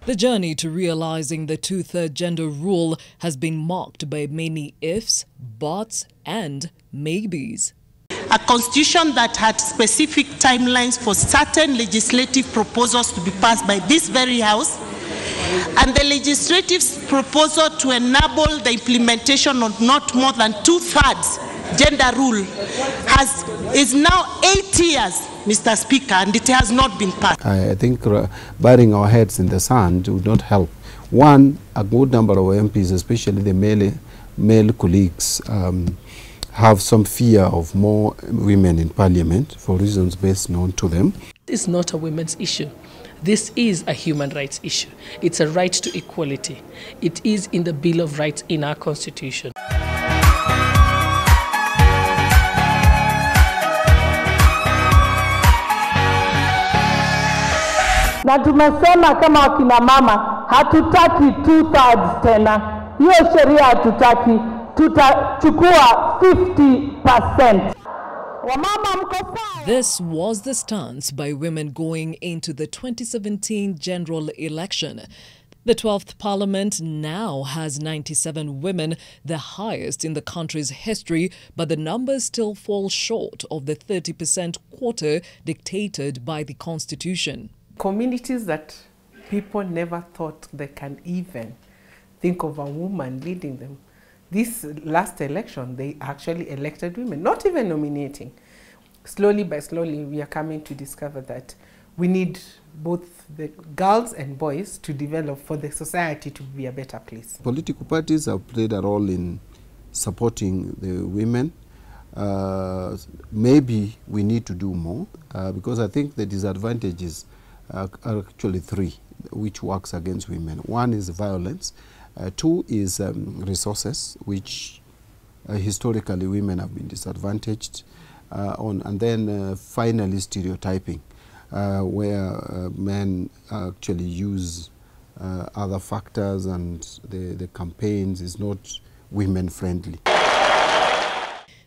The journey to realizing the two-thirds gender rule has been marked by many ifs, buts, and maybes. A constitution that had specific timelines for certain legislative proposals to be passed by this very House, and the legislative proposal to enable the implementation of not more than two-thirds gender rule is now 8 years, Mr. Speaker, and it has not been passed. I think burying our heads in the sand would not help. One, a good number of MPs, especially the male colleagues, have some fear of more women in Parliament for reasons best known to them. It's not a women's issue. This is a human rights issue. It's a right to equality. It is in the Bill of Rights in our Constitution. Na tumesema kama wakina mama hatutaki 2/3 tena. Hiyo sheria hatutaki, tutachukua 50%. This was the stance by women going into the 2017 general election. The 12th Parliament now has 97 women, the highest in the country's history, but the numbers still fall short of the 30% quota dictated by the Constitution. Communities that people never thought they can even think of a woman leading them. This last election, they actually elected women, not even nominating. Slowly by slowly, we are coming to discover that we need both the girls and boys to develop for the society to be a better place. Political parties have played a role in supporting the women. Maybe we need to do more because I think the disadvantages are actually three, which works against women. One is violence. Two is resources, which historically women have been disadvantaged on. And then finally stereotyping, where men actually use other factors and the campaigns is not women friendly.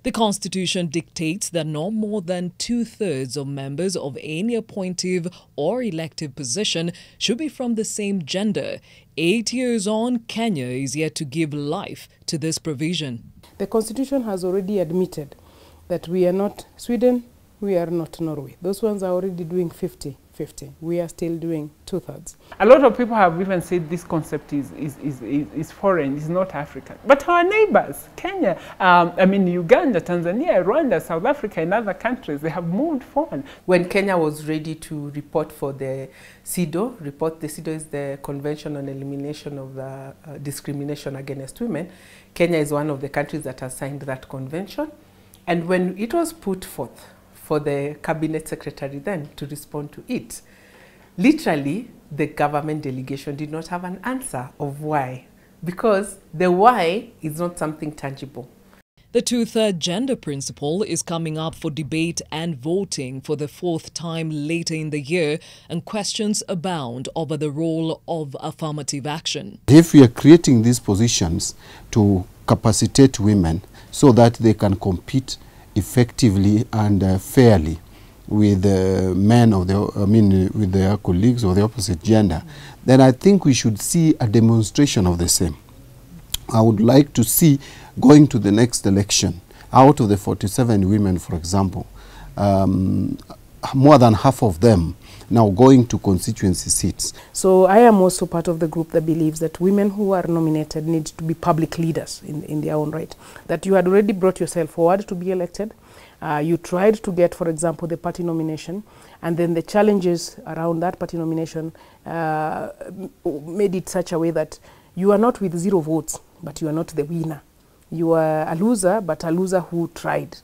The Constitution dictates that no more than 2/3 of members of any appointive or elective position should be from the same gender. 8 years on, Kenya is yet to give life to this provision. The Constitution has already admitted that we are not Sweden, we are not Norway. Those ones are already doing 50-50. We are still doing 2/3. A lot of people have even said this concept is foreign, it's not African. But our neighbors, Kenya, Uganda, Tanzania, Rwanda, South Africa, and other countries, they have moved forward. When Kenya was ready to report for the CEDAW, the CEDAW is the Convention on Elimination of Discrimination Against Women. Kenya is one of the countries that has signed that convention. And when it was put forth for the cabinet secretary then to respond to it, literally the government delegation did not have an answer of why, because the why is not something tangible. The two-thirds gender principle is coming up for debate and voting for the 4th time later in the year, and questions abound over the role of affirmative action. If we are creating these positions to capacitate women so that they can compete effectively and fairly with men of with their colleagues of the opposite gender, then I think we should see a demonstration of the same. I would like to see, going to the next election, out of the 47 women, for example, more than half of them now going to constituency seats. So I am also part of the group that believes that women who are nominated need to be public leaders in their own right. That you had already brought yourself forward to be elected. You tried to get, for example, the party nomination, and then the challenges around that party nomination made it such a way that you are not with 0 votes, but you are not the winner. You are a loser, but a loser who tried.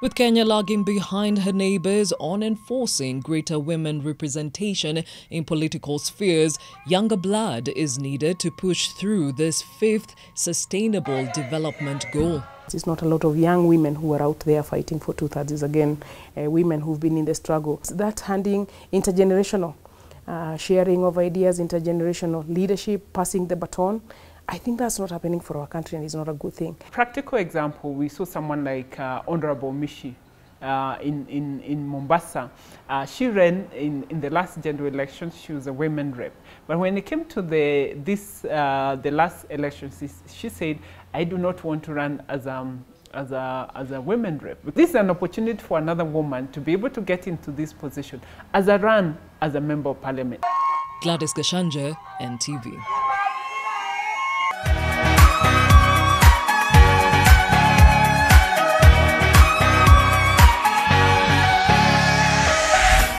With Kenya lagging behind her neighbors on enforcing greater women representation in political spheres, younger blood is needed to push through this 5th Sustainable Development Goal. It's not a lot of young women who are out there fighting for 2/3. It's again women who've been in the struggle. That handing intergenerational, sharing of ideas, intergenerational leadership, passing the baton, I think that's not happening for our country, and it's not a good thing. Practical example, we saw someone like Honorable Mishi in Mombasa. She ran in the last general election. She was a women rep. But when it came to the last election, she said, I do not want to run as a women rep. This is an opportunity for another woman to be able to get into this position as a member of parliament. Gladys Gachanja, NTV.